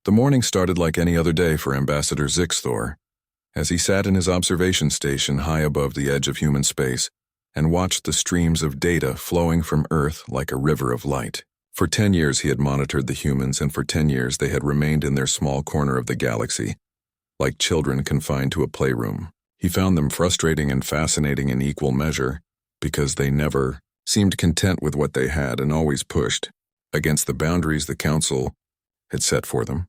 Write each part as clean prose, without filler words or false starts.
The morning started like any other day for Ambassador Zixthor, as he sat in his observation station high above the edge of human space and watched the streams of data flowing from Earth like a river of light. For 10 years he had monitored the humans, and for 10 years they had remained in their small corner of the galaxy, like children confined to a playroom. He found them frustrating and fascinating in equal measure, because they never seemed content with what they had and always pushed against the boundaries the Council had set for them.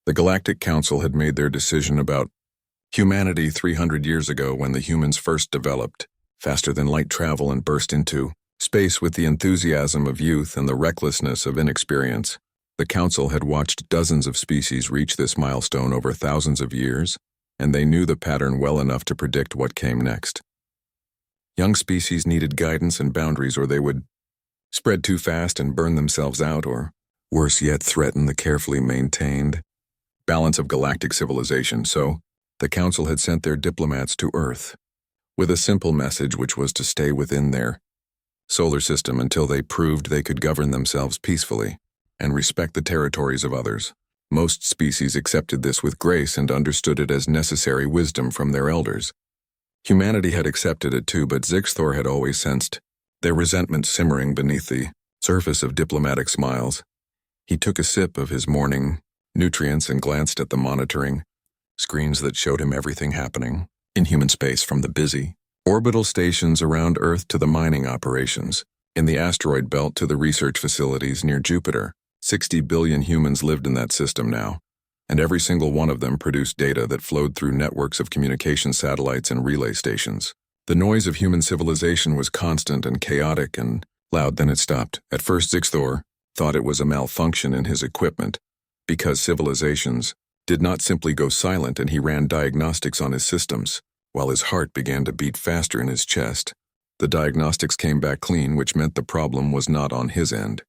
The Galactic Council had made their decision about humanity 300 years ago when the humans first developed faster-than-light travel and burst into space with the enthusiasm of youth and the recklessness of inexperience. The Council had watched dozens of species reach this milestone over thousands of years, and they knew the pattern well enough to predict what came next. Young species needed guidance and boundaries, or they would spread too fast and burn themselves out, or, worse yet, threaten the carefully maintained balance of galactic civilization. So, the Council had sent their diplomats to Earth with a simple message, which was to stay within their solar system until they proved they could govern themselves peacefully and respect the territories of others. Most species accepted this with grace and understood it as necessary wisdom from their elders. Humanity had accepted it too, but Zixthor had always sensed their resentment simmering beneath the surface of diplomatic smiles. He took a sip of his morning nutrients and glanced at the monitoring screens that showed him everything happening in human space, from the busy orbital stations around Earth to the mining operations in the asteroid belt to the research facilities near Jupiter. 60 billion humans lived in that system now, and every single one of them produced data that flowed through networks of communication satellites and relay stations. The noise of human civilization was constant and chaotic and loud. Then it stopped. At first Zixthor thought it was a malfunction in his equipment, because civilizations did not simply go silent, and he ran diagnostics on his systems, while his heart began to beat faster in his chest. The diagnostics came back clean, which meant the problem was not on his end.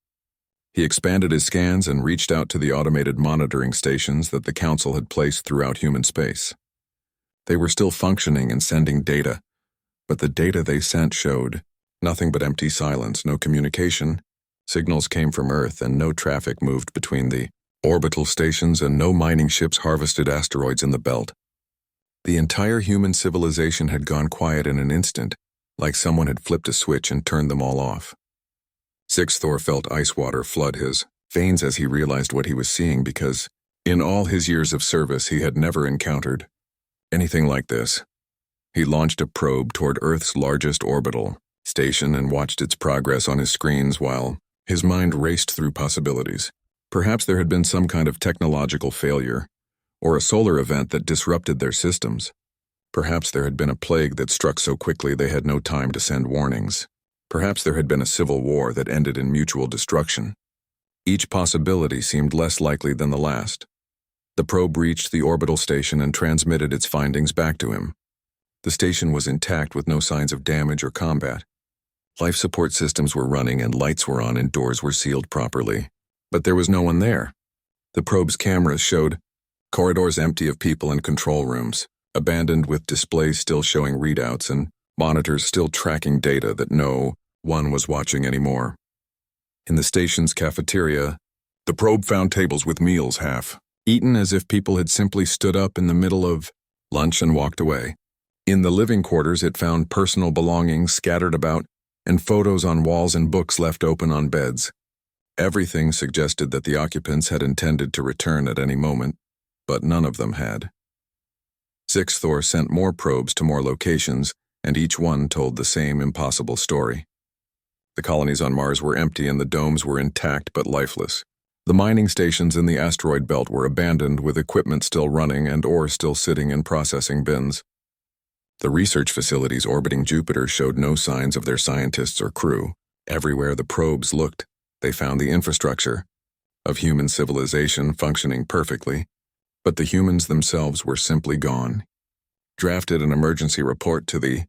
He expanded his scans and reached out to the automated monitoring stations that the Council had placed throughout human space. They were still functioning and sending data, but the data they sent showed nothing but empty silence, no communication. Signals came from Earth, and no traffic moved between the orbital stations, and no mining ships harvested asteroids in the belt. The entire human civilization had gone quiet in an instant, like someone had flipped a switch and turned them all off. Zixthor felt ice water flood his veins as he realized what he was seeing, because in all his years of service he had never encountered anything like this. He launched a probe toward Earth's largest orbital station and watched its progress on his screens while his mind raced through possibilities. Perhaps there had been some kind of technological failure, or a solar event that disrupted their systems. Perhaps there had been a plague that struck so quickly they had no time to send warnings. Perhaps there had been a civil war that ended in mutual destruction. Each possibility seemed less likely than the last. The probe reached the orbital station and transmitted its findings back to him. The station was intact with no signs of damage or combat. Life support systems were running and lights were on and doors were sealed properly. But there was no one there. The probe's cameras showed corridors empty of people and control rooms, abandoned with displays still showing readouts and monitors still tracking data that no one was watching anymore. In the station's cafeteria, the probe found tables with meals half eaten, as if people had simply stood up in the middle of lunch and walked away. In the living quarters, it found personal belongings scattered about and photos on walls and books left open on beds. Everything suggested that the occupants had intended to return at any moment, but none of them had. Zixthor sent more probes to more locations, and each one told the same impossible story. The colonies on Mars were empty and the domes were intact but lifeless. The mining stations in the asteroid belt were abandoned, with equipment still running and ore still sitting in processing bins. The research facilities orbiting Jupiter showed no signs of their scientists or crew. Everywhere the probes looked, they found the infrastructure of human civilization functioning perfectly, but the humans themselves were simply gone. Drafted an emergency report to the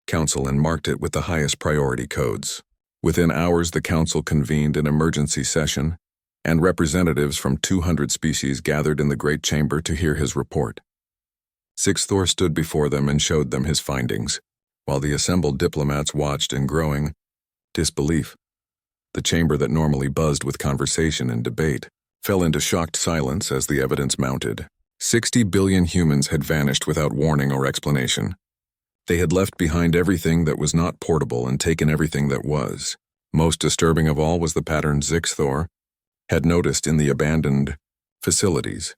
Council and marked it with the highest priority codes. Within hours, the Council convened an emergency session, and representatives from 200 species gathered in the Great Chamber to hear his report. Zixthor stood before them and showed them his findings, while the assembled diplomats watched in growing disbelief. The chamber that normally buzzed with conversation and debate fell into shocked silence as the evidence mounted. 60 billion humans had vanished without warning or explanation. They had left behind everything that was not portable and taken everything that was. Most disturbing of all was the pattern Zixthor had noticed in the abandoned facilities.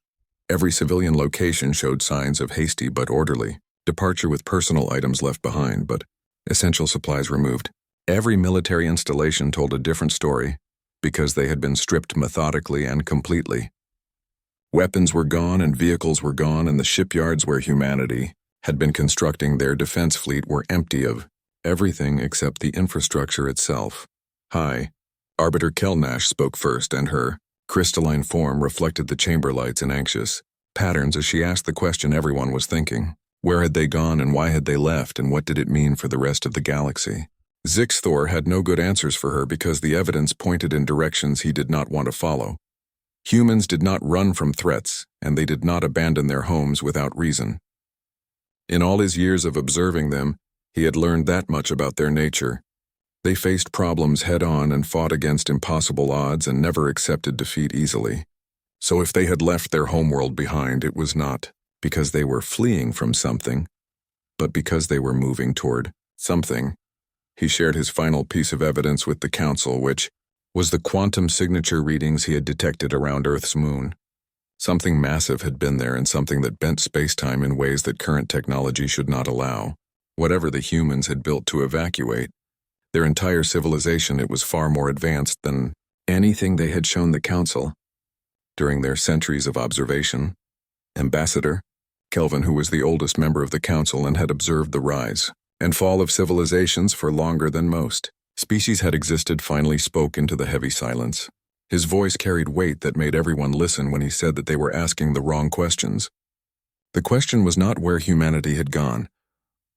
Every civilian location showed signs of hasty but orderly departure, with personal items left behind but essential supplies removed. Every military installation told a different story because they had been stripped methodically and completely. Weapons were gone and vehicles were gone, and the shipyards where humanity had been constructing their defense fleet were empty of everything except the infrastructure itself. Hi. Arbiter Kelnash spoke first, and her crystalline form reflected the chamber lights in anxious patterns as she asked the question everyone was thinking. Where had they gone, and why had they left, and what did it mean for the rest of the galaxy? Zixthor had no good answers for her because the evidence pointed in directions he did not want to follow. Humans did not run from threats, and they did not abandon their homes without reason. In all his years of observing them, he had learned that much about their nature. They faced problems head-on and fought against impossible odds and never accepted defeat easily. So if they had left their homeworld behind, it was not because they were fleeing from something, but because they were moving toward something. He shared his final piece of evidence with the Council, which was the quantum signature readings he had detected around Earth's moon. Something massive had been there, and something that bent space-time in ways that current technology should not allow. Whatever the humans had built to evacuate, their entire civilization, it was far more advanced than anything they had shown the Council. During their centuries of observation, Ambassador Kelvin, who was the oldest member of the Council and had observed the rise and fall of civilizations for longer than most species had existed, finally spoke into the heavy silence. His voice carried weight that made everyone listen when he said that they were asking the wrong questions. The question was not where humanity had gone,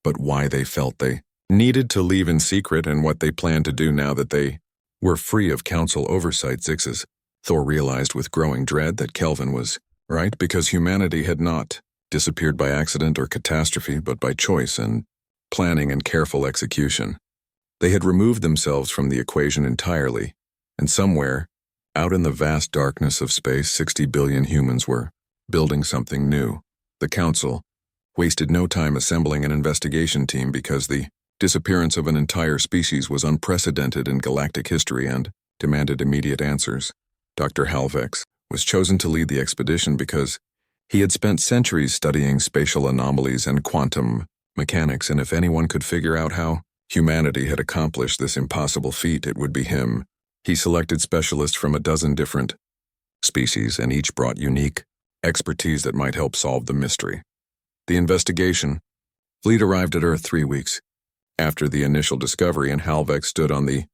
but why they felt they needed to leave in secret and what they planned to do now that they were free of Council oversight. Thor realized with growing dread that Kelvin was right, because humanity had not disappeared by accident or catastrophe, but by choice and planning and careful execution. They had removed themselves from the equation entirely, and somewhere, out in the vast darkness of space, 60 billion humans were building something new. The Council wasted no time assembling an investigation team because the disappearance of an entire species was unprecedented in galactic history and demanded immediate answers. Dr. Halvex was chosen to lead the expedition because he had spent centuries studying spatial anomalies and quantum mechanics, and if anyone could figure out how humanity had accomplished this impossible feat, it would be him. He selected specialists from a dozen different species, and each brought unique expertise that might help solve the mystery. The investigation fleet arrived at Earth 3 weeks after the initial discovery, and Halvex stood on the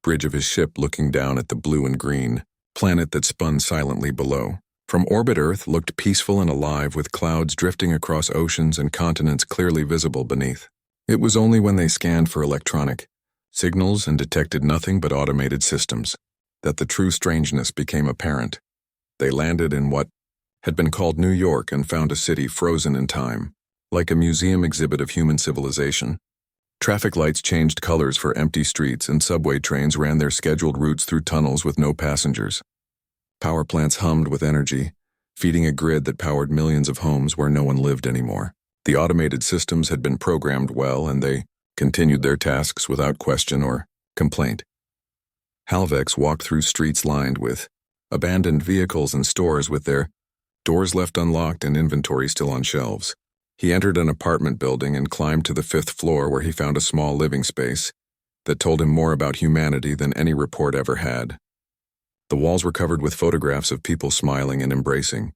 bridge of his ship looking down at the blue and green planet that spun silently below. From orbit, Earth looked peaceful and alive, with clouds drifting across oceans and continents clearly visible beneath. It was only when they scanned for electronic signals and detected nothing but automated systems that the true strangeness became apparent. They landed in what had been called New York and found a city frozen in time, like a museum exhibit of human civilization. Traffic lights changed colors for empty streets, and subway trains ran their scheduled routes through tunnels with no passengers. Power plants hummed with energy, feeding a grid that powered millions of homes where no one lived anymore. The automated systems had been programmed well, and they continued their tasks without question or complaint. Halvex walked through streets lined with abandoned vehicles and stores with their doors left unlocked and inventory still on shelves. He entered an apartment building and climbed to the 5th floor, where he found a small living space that told him more about humanity than any report ever had. The walls were covered with photographs of people smiling and embracing,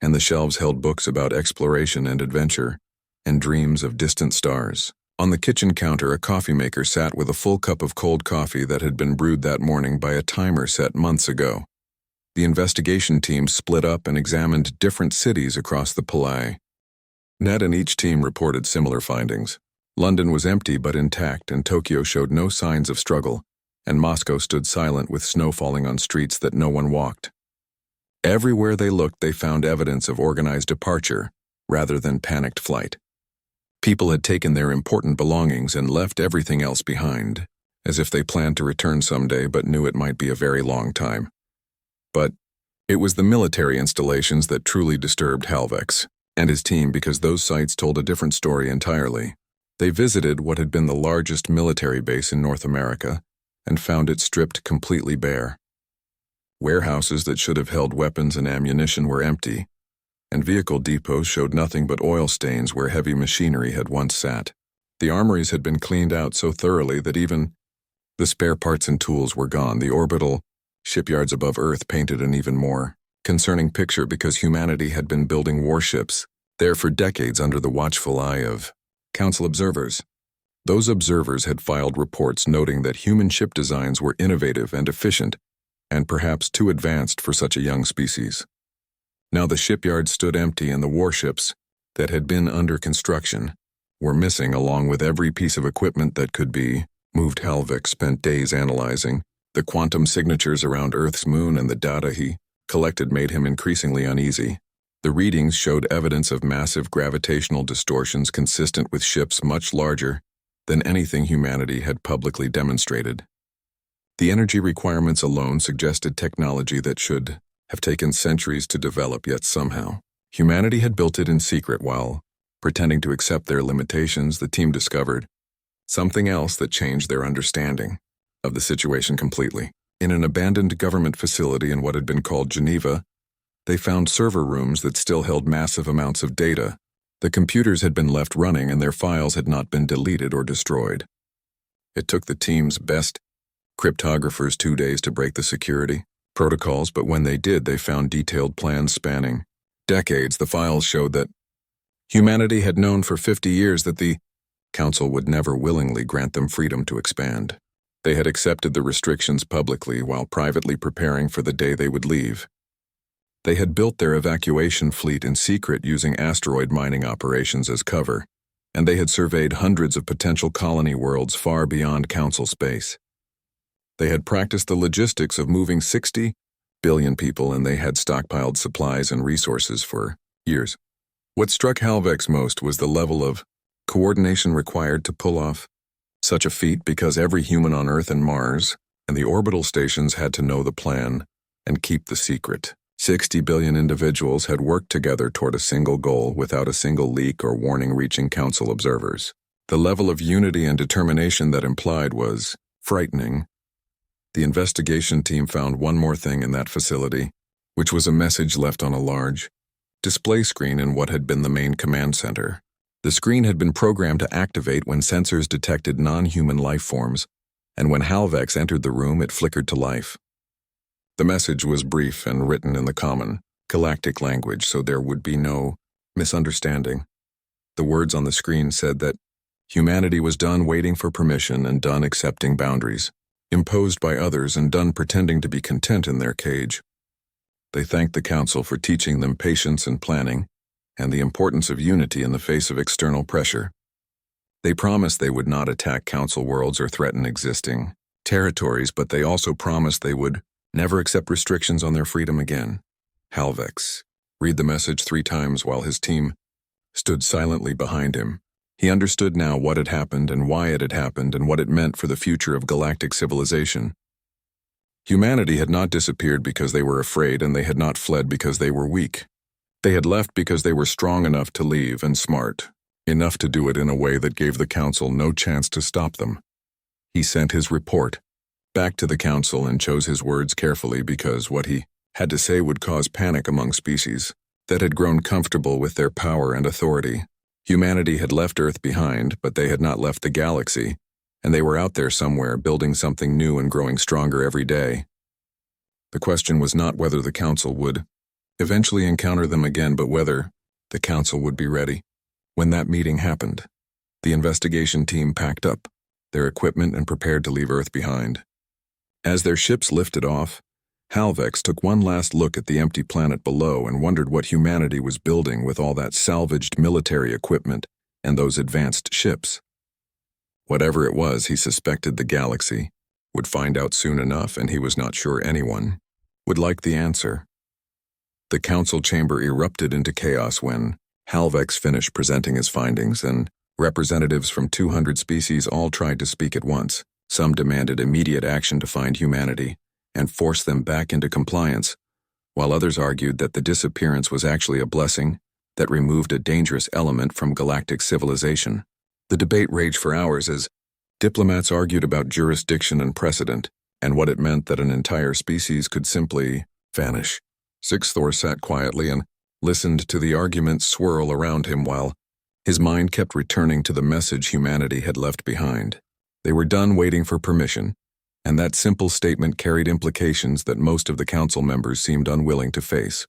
and the shelves held books about exploration and adventure and dreams of distant stars. On the kitchen counter, a coffee maker sat with a full cup of cold coffee that had been brewed that morning by a timer set months ago. The investigation team split up and examined different cities across the Palais. Ned and each team reported similar findings. London was empty but intact, and Tokyo showed no signs of struggle, and Moscow stood silent with snow falling on streets that no one walked. Everywhere they looked, they found evidence of organized departure rather than panicked flight. People had taken their important belongings and left everything else behind, as if they planned to return someday but knew it might be a very long time. But It was the military installations that truly disturbed Halvex and his team because those sites told a different story entirely. They visited what had been the largest military base in North America and found it stripped completely bare. Warehouses that should have held weapons and ammunition were empty, and vehicle depots showed nothing but oil stains where heavy machinery had once sat. The armories had been cleaned out so thoroughly that even the spare parts and tools were gone. The orbital shipyards above Earth painted an even more concerning picture because humanity had been building warships there for decades under the watchful eye of Council observers. Those observers had filed reports noting that human ship designs were innovative and efficient, and perhaps too advanced for such a young species. Now the shipyards stood empty and the warships that had been under construction were missing along with every piece of equipment that could be moved. Halvex spent days analyzing the quantum signatures around Earth's moon, and the data he collected made him increasingly uneasy. The readings showed evidence of massive gravitational distortions consistent with ships much larger than anything humanity had publicly demonstrated. The energy requirements alone suggested technology that should have taken centuries to develop, yet somehow humanity had built it in secret while pretending to accept their limitations. The team discovered something else that changed their understanding of the situation completely. In an abandoned government facility in what had been called Geneva, they found server rooms that still held massive amounts of data. The computers had been left running and their files had not been deleted or destroyed. It took the team's best cryptographers 2 days to break the security protocols, but when they did, they found detailed plans spanning decades. The files showed that humanity had known for 50 years that the Council would never willingly grant them freedom to expand. They had accepted the restrictions publicly while privately preparing for the day they would leave. They had built their evacuation fleet in secret using asteroid mining operations as cover, and they had surveyed hundreds of potential colony worlds far beyond Council space. They had practiced the logistics of moving 60 billion people, and they had stockpiled supplies and resources for years. What struck Halvex most was the level of coordination required to pull off such a feat, because every human on Earth and Mars and the orbital stations had to know the plan and keep the secret. 60 billion individuals had worked together toward a single goal without a single leak or warning reaching Council observers. The level of unity and determination that implied was frightening. The investigation team found one more thing in that facility, which was a message left on a large display screen in what had been the main command center. The screen had been programmed to activate when sensors detected non-human life forms, and when Halvex entered the room, it flickered to life. The message was brief and written in the common galactic language, so there would be no misunderstanding. The words on the screen said that humanity was done waiting for permission and done accepting boundaries imposed by others and done pretending to be content in their cage. They thanked the Council for teaching them patience and planning, and the importance of unity in the face of external pressure. They promised they would not attack Council worlds or threaten existing territories, but they also promised they would never accept restrictions on their freedom again. Halvex read the message 3 times while his team stood silently behind him. He understood now what had happened and why it had happened and what it meant for the future of galactic civilization. Humanity had not disappeared because they were afraid, and they had not fled because they were weak. They had left because they were strong enough to leave and smart enough to do it in a way that gave the Council no chance to stop them. He sent his report back to the Council and chose his words carefully because what he had to say would cause panic among species that had grown comfortable with their power and authority. Humanity had left Earth behind, but they had not left the galaxy, and they were out there somewhere building something new and growing stronger every day. The question was not whether the Council would eventually encounter them again, but whether the Council would be ready. When that meeting happened, the investigation team packed up their equipment and prepared to leave Earth behind. As their ships lifted off, Halvex took one last look at the empty planet below and wondered what humanity was building with all that salvaged military equipment and those advanced ships. Whatever it was, he suspected the galaxy would find out soon enough, and he was not sure anyone would like the answer. The Council chamber erupted into chaos when Halvex finished presenting his findings, and representatives from 200 species all tried to speak at once. Some demanded immediate action to find humanity and force them back into compliance, while others argued that the disappearance was actually a blessing that removed a dangerous element from galactic civilization. The debate raged for hours as diplomats argued about jurisdiction and precedent, and what it meant that an entire species could simply vanish. Sixth Thor sat quietly and listened to the arguments swirl around him while his mind kept returning to the message humanity had left behind. They were done waiting for permission, and that simple statement carried implications that most of the council members seemed unwilling to face.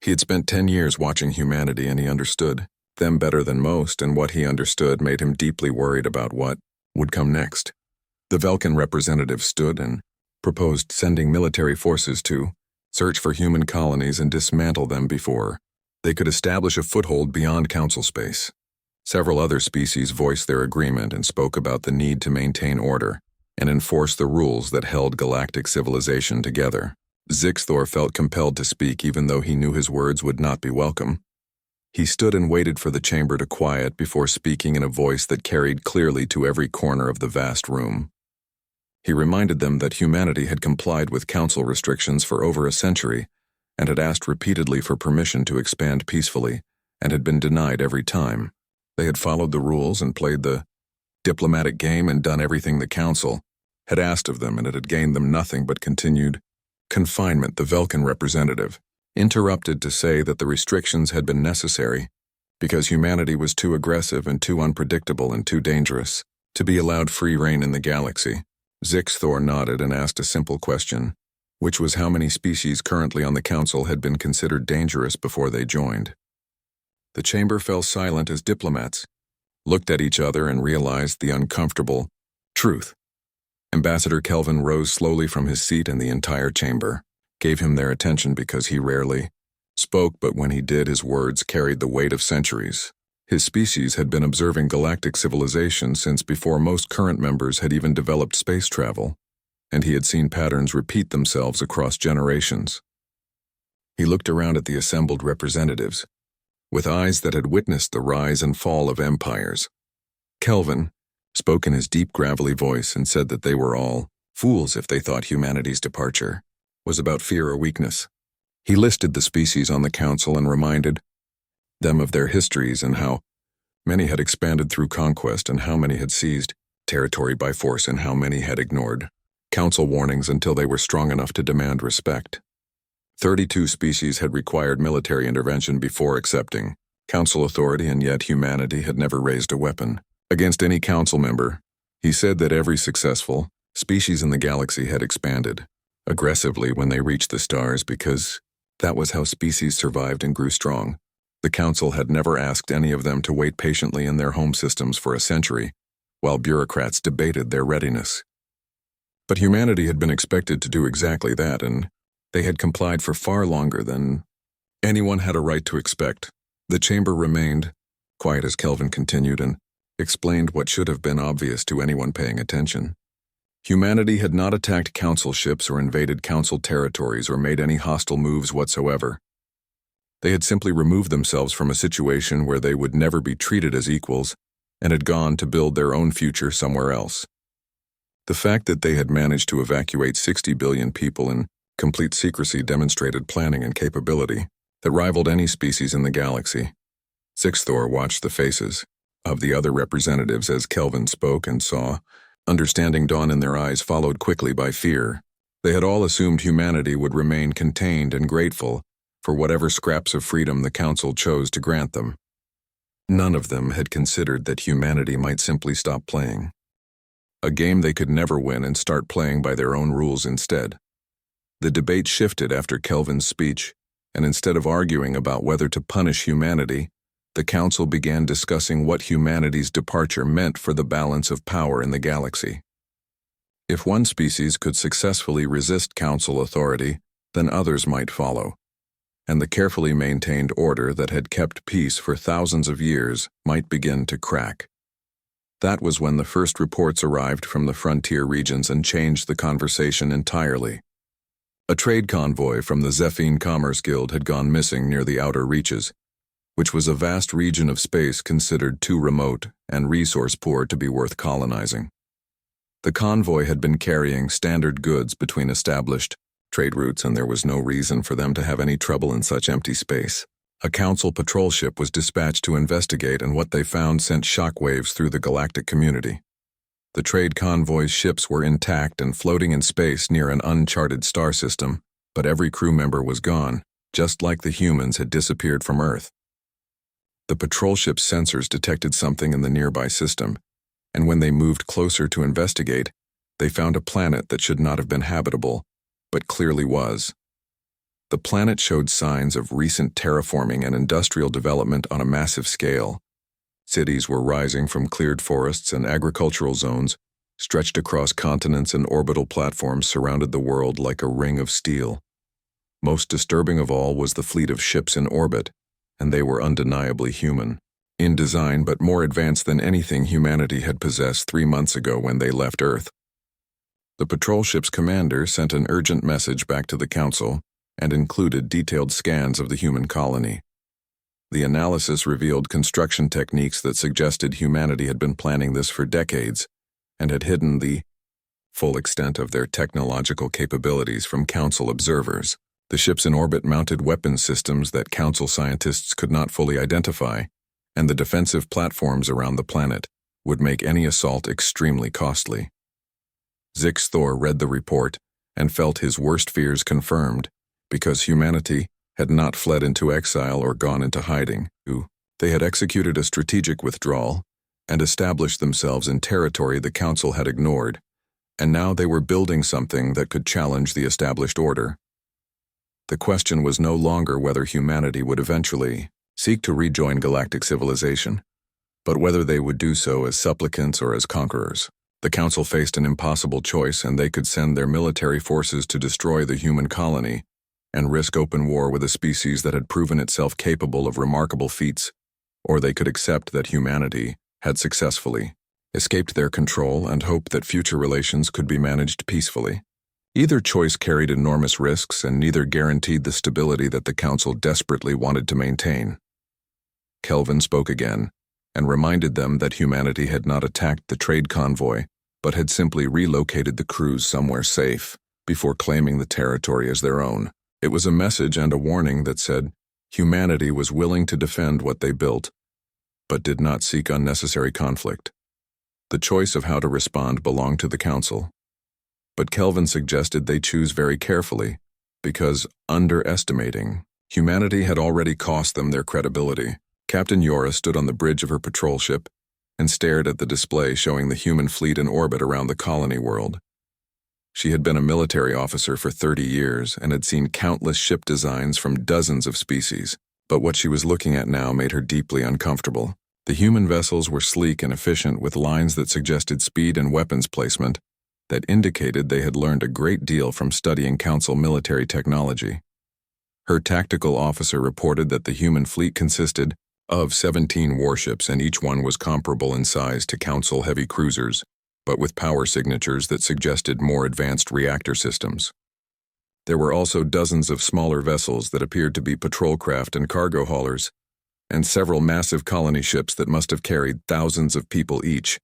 He had spent 10 years watching humanity, and he understood them better than most, and what he understood made him deeply worried about what would come next. The Vulcan representative stood and proposed sending military forces to search for human colonies and dismantle them before they could establish a foothold beyond council space. Several other species voiced their agreement and spoke about the need to maintain order and enforce the rules that held galactic civilization together. Zixthor felt compelled to speak even though he knew his words would not be welcome. He stood and waited for the chamber to quiet before speaking in a voice that carried clearly to every corner of the vast room. He reminded them that humanity had complied with council restrictions for over a century and had asked repeatedly for permission to expand peacefully and had been denied every time. They had followed the rules and played the diplomatic game and done everything the council had asked of them, and it had gained them nothing but continued confinement. The Vulcan representative interrupted to say that the restrictions had been necessary because humanity was too aggressive and too unpredictable and too dangerous to be allowed free rein in the galaxy. Zixthor nodded and asked a simple question, which was how many species currently on the council had been considered dangerous before they joined. The chamber fell silent as diplomats looked at each other and realized the uncomfortable truth. Ambassador Kelvin rose slowly from his seat, and the entire chamber gave him their attention because he rarely spoke, but when he did, his words carried the weight of centuries. His species had been observing galactic civilization since before most current members had even developed space travel, and he had seen patterns repeat themselves across generations. He looked around at the assembled representatives, with eyes that had witnessed the rise and fall of empires. Kelvin spoke in his deep, gravelly voice and said that they were all fools if they thought humanity's departure was about fear or weakness. He listed the species on the council and reminded them of their histories and how many had expanded through conquest and how many had seized territory by force and how many had ignored council warnings until they were strong enough to demand respect. 32 species had required military intervention before accepting council authority, and yet humanity had never raised a weapon against any council member. He said that every successful species in the galaxy had expanded aggressively when they reached the stars because that was how species survived and grew strong. The council had never asked any of them to wait patiently in their home systems for a century, while bureaucrats debated their readiness. But humanity had been expected to do exactly that, and they had complied for far longer than anyone had a right to expect. The chamber remained quiet as Kelvin continued and explained what should have been obvious to anyone paying attention. Humanity had not attacked council ships or invaded council territories or made any hostile moves whatsoever. They had simply removed themselves from a situation where they would never be treated as equals and had gone to build their own future somewhere else. The fact that they had managed to evacuate 60 billion people in complete secrecy demonstrated planning and capability that rivaled any species in the galaxy. Zixthor watched the faces of the other representatives as Kelvin spoke and saw understanding dawn in their eyes, followed quickly by fear. They had all assumed humanity would remain contained and grateful for whatever scraps of freedom the council chose to grant them. None of them had considered that humanity might simply stop playing a game they could never win and start playing by their own rules instead. The debate shifted after Kelvin's speech, and instead of arguing about whether to punish humanity, the council began discussing what humanity's departure meant for the balance of power in the galaxy. If one species could successfully resist council authority, then others might follow, and the carefully maintained order that had kept peace for thousands of years might begin to crack. That was when the first reports arrived from the frontier regions and changed the conversation entirely. A trade convoy from the Zephine Commerce Guild had gone missing near the outer reaches, which was a vast region of space considered too remote and resource-poor to be worth colonizing. The convoy had been carrying standard goods between established trade routes, and there was no reason for them to have any trouble in such empty space. A Council patrol ship was dispatched to investigate, and what they found sent shockwaves through the galactic community. The trade convoy's ships were intact and floating in space near an uncharted star system, but every crew member was gone, just like the humans had disappeared from Earth. The patrol ship's sensors detected something in the nearby system, and when they moved closer to investigate, they found a planet that should not have been habitable, but clearly was. The planet showed signs of recent terraforming and industrial development on a massive scale. Cities were rising from cleared forests, and agricultural zones, stretched across continents, and orbital platforms surrounded the world like a ring of steel. Most disturbing of all was the fleet of ships in orbit, and they were undeniably human. In design, but more advanced than anything humanity had possessed 3 months ago when they left Earth. The patrol ship's commander sent an urgent message back to the Council and included detailed scans of the human colony. The analysis revealed construction techniques that suggested humanity had been planning this for decades and had hidden the full extent of their technological capabilities from Council observers. The ships in orbit mounted weapons systems that Council scientists could not fully identify, and the defensive platforms around the planet would make any assault extremely costly. Zix Thor read the report and felt his worst fears confirmed, because humanity had not fled into exile or gone into hiding. They had executed a strategic withdrawal and established themselves in territory the Council had ignored, and now they were building something that could challenge the established order. The question was no longer whether humanity would eventually seek to rejoin galactic civilization, but whether they would do so as supplicants or as conquerors. The Council faced an impossible choice, and they could send their military forces to destroy the human colony and risk open war with a species that had proven itself capable of remarkable feats, or they could accept that humanity had successfully escaped their control and hope that future relations could be managed peacefully. Either choice carried enormous risks, and neither guaranteed the stability that the Council desperately wanted to maintain. Kelvin spoke again, and reminded them that humanity had not attacked the trade convoy, but had simply relocated the crews somewhere safe before claiming the territory as their own. It was a message and a warning that said humanity was willing to defend what they built, but did not seek unnecessary conflict. The choice of how to respond belonged to the Council, but Kelvin suggested they choose very carefully, because underestimating humanity had already cost them their credibility. Captain Yora stood on the bridge of her patrol ship and stared at the display showing the human fleet in orbit around the colony world. She had been a military officer for 30 years and had seen countless ship designs from dozens of species, but what she was looking at now made her deeply uncomfortable. The human vessels were sleek and efficient, with lines that suggested speed and weapons placement that indicated they had learned a great deal from studying Council military technology. Her tactical officer reported that the human fleet consisted of 17 warships, and each one was comparable in size to Council heavy cruisers, but with power signatures that suggested more advanced reactor systems. There were also dozens of smaller vessels that appeared to be patrol craft and cargo haulers, and several massive colony ships that must have carried thousands of people each.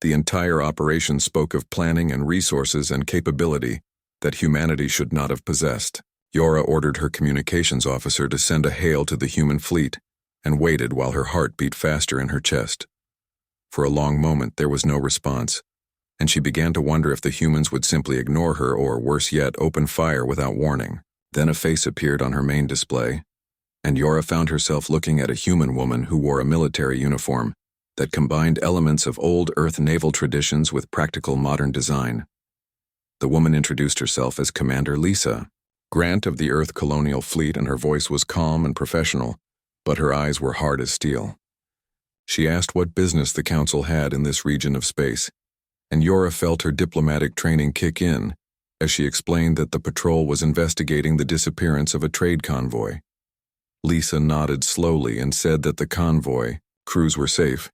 The entire operation spoke of planning and resources and capability that humanity should not have possessed. Yora ordered her communications officer to send a hail to the human fleet, and waited while her heart beat faster in her chest. For a long moment there was no response, and she began to wonder if the humans would simply ignore her or, worse yet, open fire without warning. Then a face appeared on her main display, and Yora found herself looking at a human woman who wore a military uniform that combined elements of old Earth naval traditions with practical modern design. The woman introduced herself as Commander Lisa Grant of the Earth Colonial Fleet, and her voice was calm and professional, but her eyes were hard as steel. She asked what business the Council had in this region of space, and Yora felt her diplomatic training kick in as she explained that the patrol was investigating the disappearance of a trade convoy. Lisa nodded slowly and said that the convoy crews were safe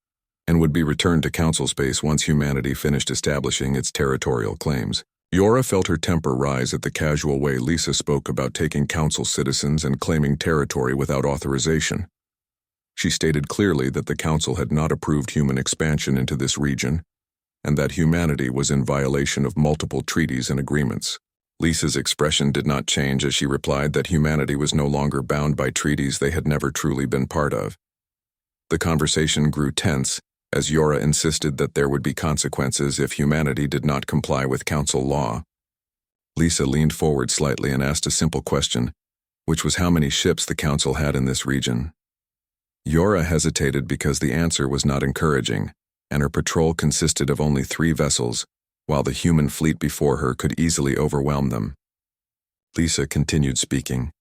and would be returned to Council space once humanity finished establishing its territorial claims. Yora felt her temper rise at the casual way Lisa spoke about taking Council citizens and claiming territory without authorization. She stated clearly that the Council had not approved human expansion into this region, and that humanity was in violation of multiple treaties and agreements. Lisa's expression did not change as she replied that humanity was no longer bound by treaties they had never truly been part of. The conversation grew tense as Yora insisted that there would be consequences if humanity did not comply with council law. Lisa leaned forward slightly and asked a simple question, which was how many ships the council had in this region. Yora hesitated because the answer was not encouraging, and her patrol consisted of only 3 vessels, while the human fleet before her could easily overwhelm them. Lisa continued speaking,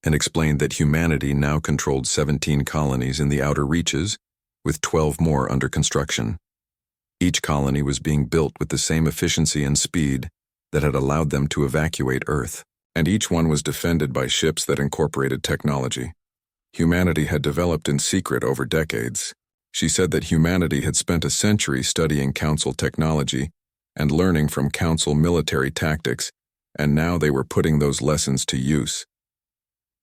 and explained that humanity now controlled 17 colonies in the outer reaches, with 12 more under construction. Each colony was being built with the same efficiency and speed that had allowed them to evacuate Earth, and each one was defended by ships that incorporated technology. Humanity had developed in secret over decades. She said that humanity had spent a century studying Council technology and learning from Council military tactics, and now they were putting those lessons to use.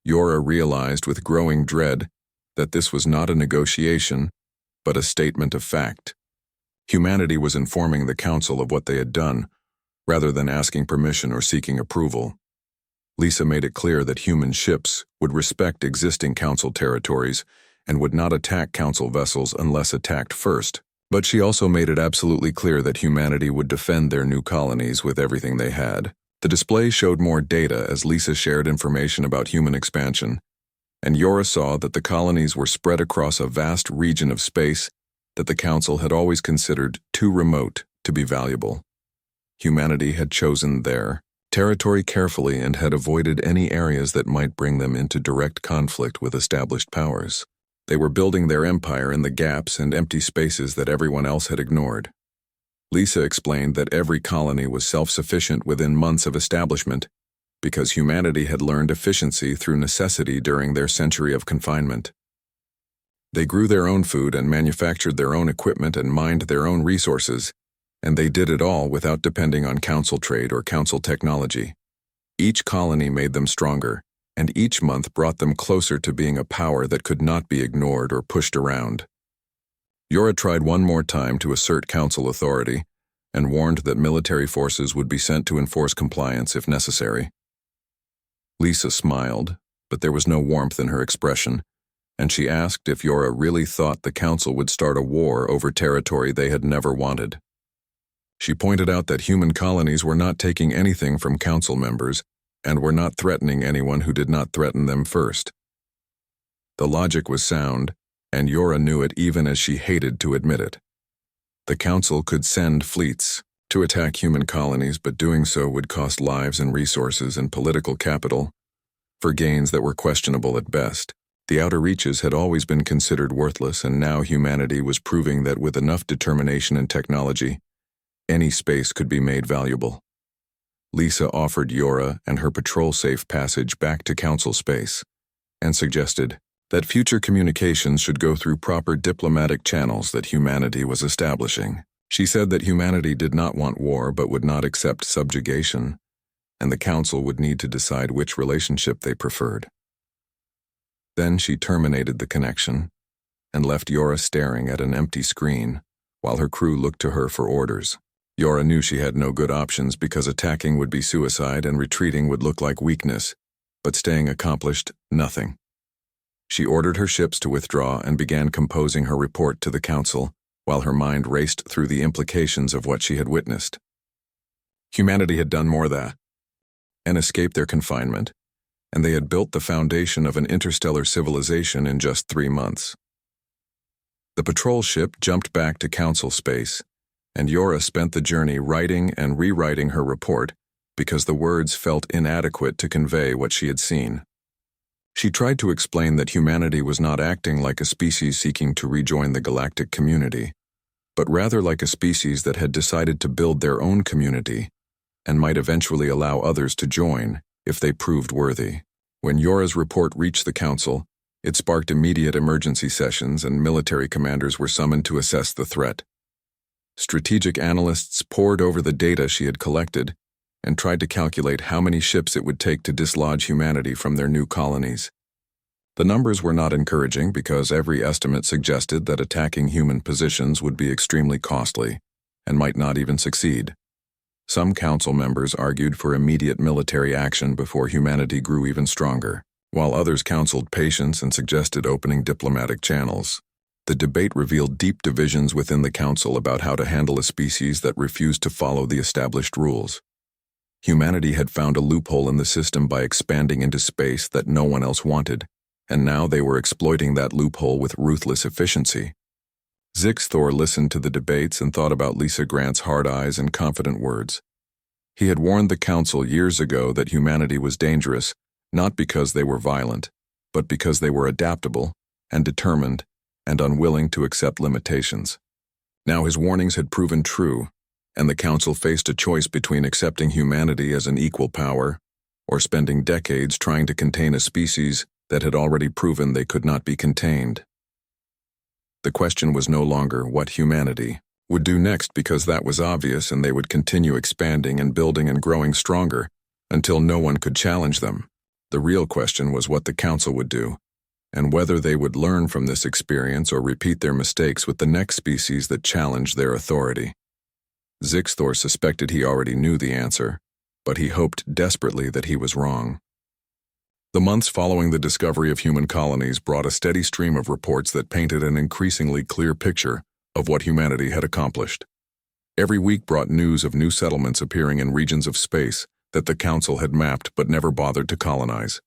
Yora realized with growing dread that this was not a negotiation, but a statement of fact. Humanity was informing the Council of what they had done, rather than asking permission or seeking approval. Lisa made it clear that human ships would respect existing Council territories and would not attack Council vessels unless attacked first. But she also made it absolutely clear that humanity would defend their new colonies with everything they had. The display showed more data as Lisa shared information about human expansion, and Yora saw that the colonies were spread across a vast region of space that the Council had always considered too remote to be valuable. Humanity had chosen their territory carefully and had avoided any areas that might bring them into direct conflict with established powers. They were building their empire in the gaps and empty spaces that everyone else had ignored. Lisa explained that every colony was self-sufficient within months of establishment because humanity had learned efficiency through necessity during their century of confinement. They grew their own food and manufactured their own equipment and mined their own resources, and they did it all without depending on Council trade or Council technology. Each colony made them stronger, and each month brought them closer to being a power that could not be ignored or pushed around. Yora tried one more time to assert Council authority and warned that military forces would be sent to enforce compliance if necessary. Lisa smiled, but there was no warmth in her expression, and she asked if Yora really thought the Council would start a war over territory they had never wanted. She pointed out that human colonies were not taking anything from Council members and were not threatening anyone who did not threaten them first. The logic was sound, and Yora knew it even as she hated to admit it. The Council could send fleets to attack human colonies, but doing so would cost lives and resources and political capital for gains that were questionable at best. The outer reaches had always been considered worthless, and now humanity was proving that with enough determination and technology, any space could be made valuable. Lisa offered Yora and her patrol safe passage back to Council space, and suggested that future communications should go through proper diplomatic channels that humanity was establishing. She said that humanity did not want war but would not accept subjugation, and the Council would need to decide which relationship they preferred. Then she terminated the connection and left Yora staring at an empty screen while her crew looked to her for orders. Yora knew she had no good options because attacking would be suicide and retreating would look like weakness, but staying accomplished nothing. She ordered her ships to withdraw and began composing her report to the Council, while her mind raced through the implications of what she had witnessed. Humanity had done more than escaped their confinement, and they had built the foundation of an interstellar civilization in just 3 months. The patrol ship jumped back to Council space, and Yora spent the journey writing and rewriting her report because the words felt inadequate to convey what she had seen. She tried to explain that humanity was not acting like a species seeking to rejoin the galactic community, but rather like a species that had decided to build their own community and might eventually allow others to join if they proved worthy. When Yora's report reached the Council, it sparked immediate emergency sessions and military commanders were summoned to assess the threat. Strategic analysts pored over the data she had collected and tried to calculate how many ships it would take to dislodge humanity from their new colonies. The numbers were not encouraging because every estimate suggested that attacking human positions would be extremely costly and might not even succeed. Some council members argued for immediate military action before humanity grew even stronger, while others counseled patience and suggested opening diplomatic channels. The debate revealed deep divisions within the council about how to handle a species that refused to follow the established rules. Humanity had found a loophole in the system by expanding into space that no one else wanted, and now they were exploiting that loophole with ruthless efficiency. Zixthor listened to the debates and thought about Lisa Grant's hard eyes and confident words. He had warned the council years ago that humanity was dangerous, not because they were violent, but because they were adaptable and determined and unwilling to accept limitations. Now his warnings had proven true, and the council faced a choice between accepting humanity as an equal power or spending decades trying to contain a species that had already proven they could not be contained. The question was no longer what humanity would do next, because that was obvious, and they would continue expanding and building and growing stronger until no one could challenge them. The real question was what the council would do, and whether they would learn from this experience or repeat their mistakes with the next species that challenged their authority. Zixthor suspected he already knew the answer, but he hoped desperately that he was wrong. The months following the discovery of human colonies brought a steady stream of reports that painted an increasingly clear picture of what humanity had accomplished. Every week brought news of new settlements appearing in regions of space that the council had mapped but never bothered to colonize.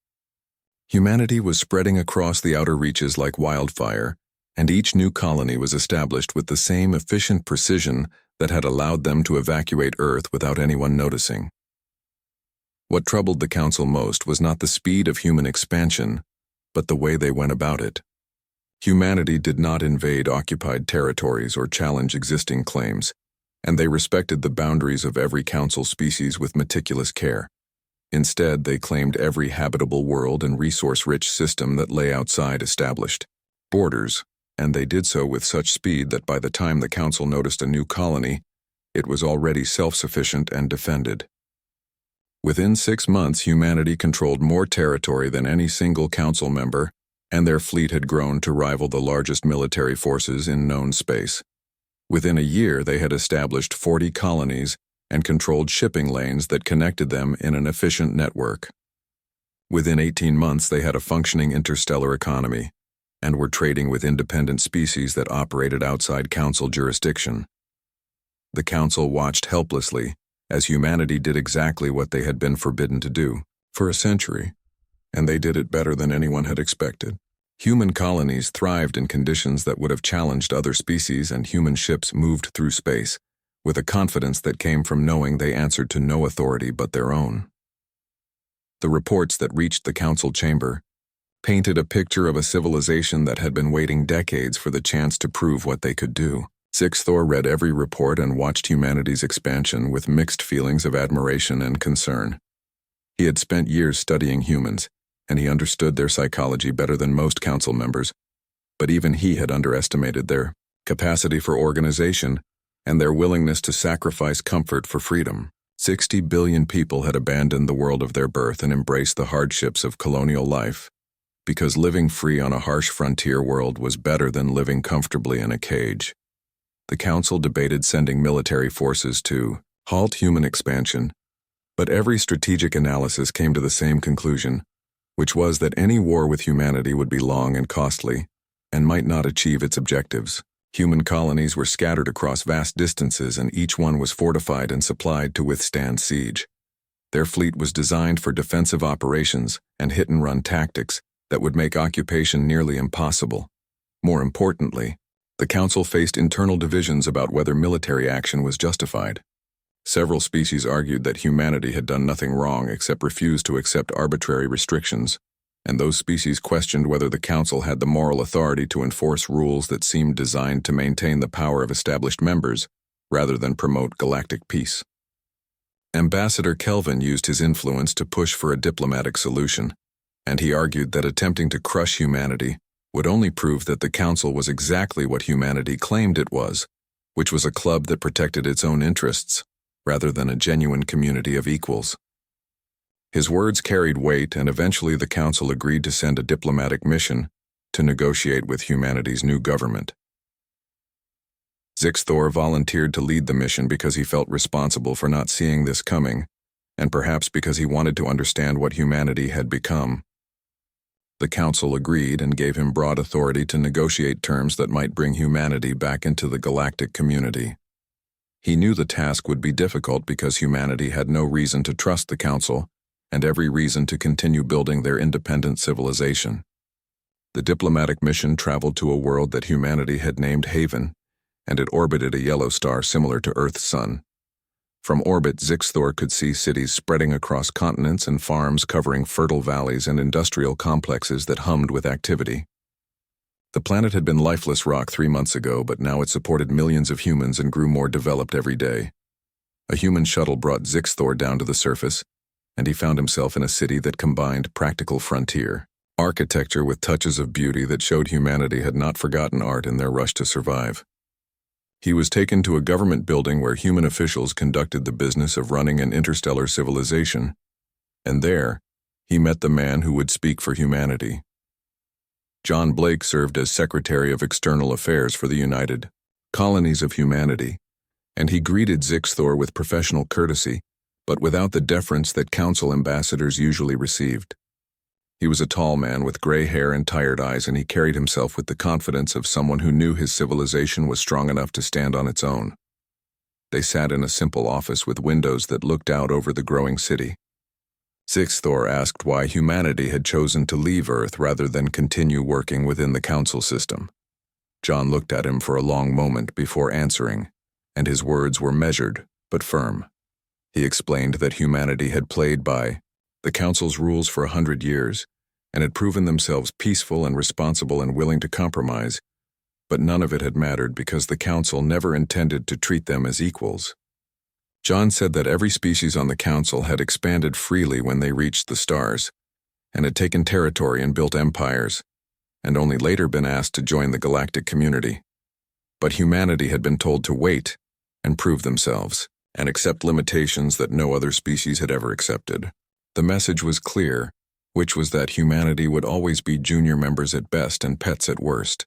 Humanity was spreading across the outer reaches like wildfire, and each new colony was established with the same efficient precision that had allowed them to evacuate Earth without anyone noticing. What troubled the council most was not the speed of human expansion, but the way they went about it. Humanity did not invade occupied territories or challenge existing claims, and they respected the boundaries of every council species with meticulous care. Instead, they claimed every habitable world and resource-rich system that lay outside established borders, and they did so with such speed that by the time the council noticed a new colony, it was already self-sufficient and defended. Within 6 months, humanity controlled more territory than any single council member, and their fleet had grown to rival the largest military forces in known space. Within a year, they had established 40 colonies and controlled shipping lanes that connected them in an efficient network. Within 18 months, they had a functioning interstellar economy and were trading with independent species that operated outside council jurisdiction. The council watched helplessly as humanity did exactly what they had been forbidden to do for a century, and they did it better than anyone had expected. Human colonies thrived in conditions that would have challenged other species, and human ships moved through space with a confidence that came from knowing they answered to no authority but their own. The reports that reached the council chamber painted a picture of a civilization that had been waiting decades for the chance to prove what they could do. Zixthor read every report and watched humanity's expansion with mixed feelings of admiration and concern. He had spent years studying humans, and he understood their psychology better than most council members, but even he had underestimated their capacity for organization and their willingness to sacrifice comfort for freedom. 60 billion people had abandoned the world of their birth and embraced the hardships of colonial life, because living free on a harsh frontier world was better than living comfortably in a cage. The council debated sending military forces to halt human expansion, but every strategic analysis came to the same conclusion, which was that any war with humanity would be long and costly and might not achieve its objectives. Human colonies were scattered across vast distances, and each one was fortified and supplied to withstand siege. Their fleet was designed for defensive operations and hit-and-run tactics that would make occupation nearly impossible. More importantly, the council faced internal divisions about whether military action was justified. Several species argued that humanity had done nothing wrong except refuse to accept arbitrary restrictions, and those species questioned whether the council had the moral authority to enforce rules that seemed designed to maintain the power of established members rather than promote galactic peace. Ambassador Kelvin used his influence to push for a diplomatic solution, and he argued that attempting to crush humanity would only prove that the council was exactly what humanity claimed it was, which was a club that protected its own interests, rather than a genuine community of equals. His words carried weight, and eventually the council agreed to send a diplomatic mission to negotiate with humanity's new government. Zixthor volunteered to lead the mission because he felt responsible for not seeing this coming, and perhaps because he wanted to understand what humanity had become. The Council agreed and gave him broad authority to negotiate terms that might bring humanity back into the galactic community. He knew the task would be difficult because humanity had no reason to trust the Council and every reason to continue building their independent civilization. The diplomatic mission traveled to a world that humanity had named Haven, and it orbited a yellow star similar to Earth's sun. From orbit, Zixthor could see cities spreading across continents and farms covering fertile valleys and industrial complexes that hummed with activity. The planet had been lifeless rock 3 months ago, but now it supported millions of humans and grew more developed every day. A human shuttle brought Zixthor down to the surface, and he found himself in a city that combined practical frontier architecture with touches of beauty that showed humanity had not forgotten art in their rush to survive. He was taken to a government building where human officials conducted the business of running an interstellar civilization, and there, he met the man who would speak for humanity. John Blake served as Secretary of External Affairs for the United Colonies of Humanity, and he greeted Zixthor with professional courtesy, but without the deference that Council ambassadors usually received. He was a tall man with gray hair and tired eyes, and he carried himself with the confidence of someone who knew his civilization was strong enough to stand on its own. They sat in a simple office with windows that looked out over the growing city. Zixthor asked why humanity had chosen to leave Earth rather than continue working within the Council system. John looked at him for a long moment before answering, and his words were measured but firm. He explained that humanity had played by the Council's rules for 100 years, and had proven themselves peaceful and responsible and willing to compromise, but none of it had mattered because the Council never intended to treat them as equals. John said that every species on the Council had expanded freely when they reached the stars, and had taken territory and built empires, and only later been asked to join the galactic community. But humanity had been told to wait and prove themselves, and accept limitations that no other species had ever accepted. The message was clear, which was that humanity would always be junior members at best and pets at worst.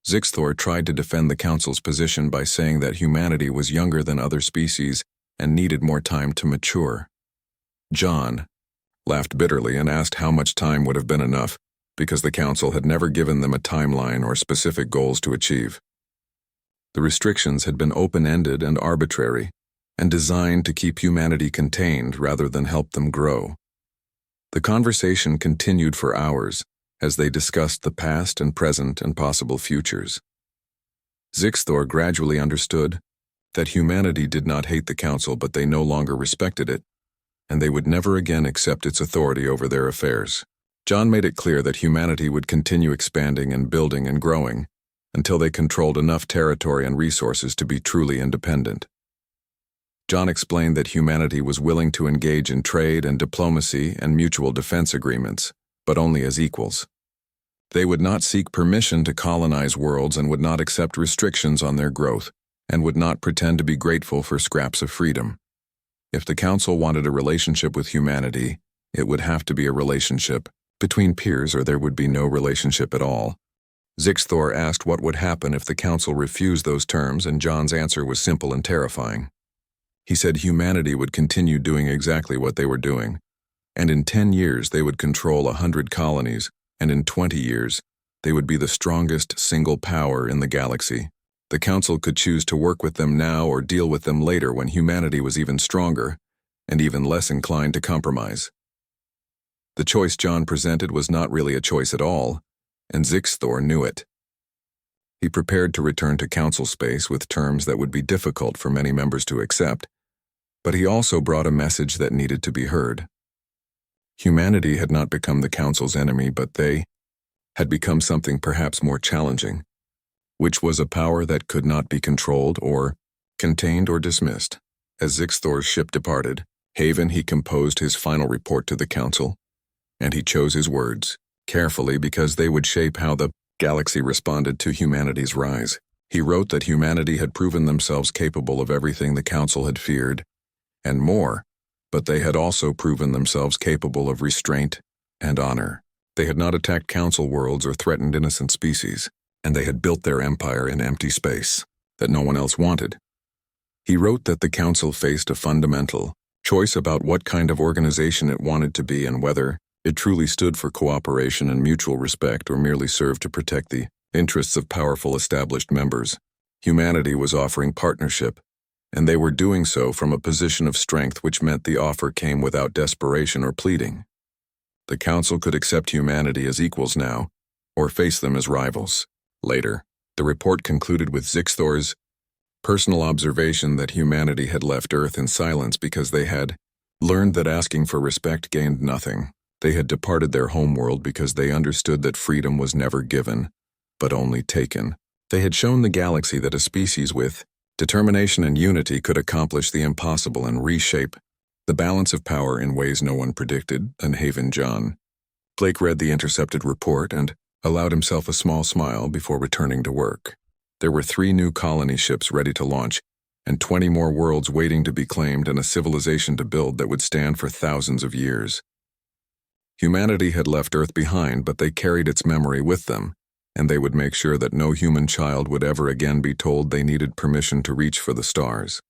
Zixthor tried to defend the Council's position by saying that humanity was younger than other species and needed more time to mature. John laughed bitterly and asked how much time would have been enough, because the Council had never given them a timeline or specific goals to achieve. The restrictions had been open-ended and arbitrary, and designed to keep humanity contained rather than help them grow. The conversation continued for hours as they discussed the past and present and possible futures. Zixthor gradually understood that humanity did not hate the Council, but they no longer respected it, and they would never again accept its authority over their affairs. John made it clear that humanity would continue expanding and building and growing until they controlled enough territory and resources to be truly independent. John explained that humanity was willing to engage in trade and diplomacy and mutual defense agreements, but only as equals. They would not seek permission to colonize worlds and would not accept restrictions on their growth, and would not pretend to be grateful for scraps of freedom. If the Council wanted a relationship with humanity, it would have to be a relationship between peers, or there would be no relationship at all. Zixthor asked what would happen if the Council refused those terms, and John's answer was simple and terrifying. He said humanity would continue doing exactly what they were doing, and in 10 years they would control 100 colonies, and in 20 years they would be the strongest single power in the galaxy. The Council could choose to work with them now or deal with them later when humanity was even stronger and even less inclined to compromise. The choice John presented was not really a choice at all, and Zixthor knew it. He prepared to return to Council space with terms that would be difficult for many members to accept, but he also brought a message that needed to be heard. Humanity had not become the Council's enemy, but they had become something perhaps more challenging, which was a power that could not be controlled or contained or dismissed. As Zixthor's ship departed Haven, he composed his final report to the Council, and he chose his words carefully because they would shape how the galaxy responded to humanity's rise. He wrote that humanity had proven themselves capable of everything the Council had feared, and more, but they had also proven themselves capable of restraint and honor. They had not attacked Council worlds or threatened innocent species, and they had built their empire in empty space. that no one else wanted. He wrote that the council faced a fundamental choice about what kind of organization it wanted to be and whether it truly stood for cooperation and mutual respect or merely served to protect the interests of powerful established members. Humanity was offering partnership, and they were doing so from a position of strength, which meant the offer came without desperation or pleading. The council could accept humanity as equals now, or face them as rivals. Later, the report concluded with Zixthor's personal observation that humanity had left Earth in silence because they had learned that asking for respect gained nothing. They had departed their homeworld because they understood that freedom was never given, but only taken. They had shown the galaxy that a species with determination and unity could accomplish the impossible and reshape the balance of power in ways no one predicted. And Haven John Blake read the intercepted report and allowed himself a small smile before returning to work. There were 3 new colony ships ready to launch, and 20 more worlds waiting to be claimed, and a civilization to build that would stand for thousands of years. Humanity had left Earth behind, but they carried its memory with them, and they would make sure that no human child would ever again be told they needed permission to reach for the stars.